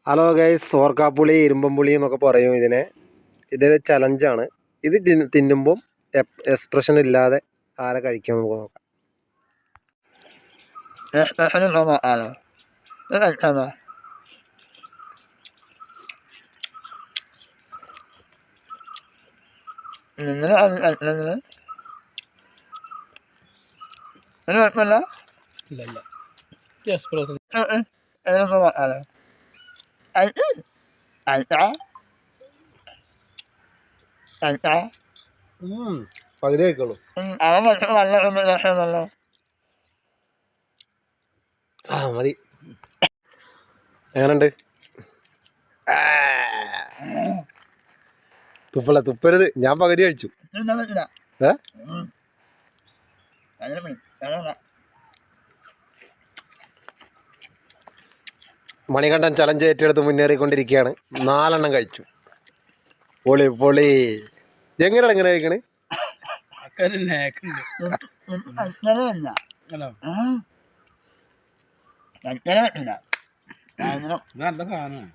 Hello guys, ഓർക്കാപ്പുളി ഇരുമ്പംപുളി എന്നൊക്കെ പറയും ഇതിനെ. ഇതൊരു ചലഞ്ചാണ്. ഇത് തിന്നുമ്പം എക്സ്പ്രഷൻ ഇല്ലാതെ ആരെ കഴിക്കാൻ നമുക്ക് നോക്കാം. പകുതി കഴിക്കുള്ളൂ. മതി. എങ്ങനുണ്ട്? തുപ്പരുത്, ഞാൻ പകുതി കഴിച്ചു. മണികണ്ഠൻ ചലഞ്ച് ഏറ്റെടുത്ത് മുന്നേറിക്കൊണ്ടിരിക്കുകയാണ്. 4 കഴിച്ചു. പൊളി പൊളി. എങ്ങനെയാണ് എങ്ങനെ കഴിക്കണേ? നല്ല സാധനമാണ്.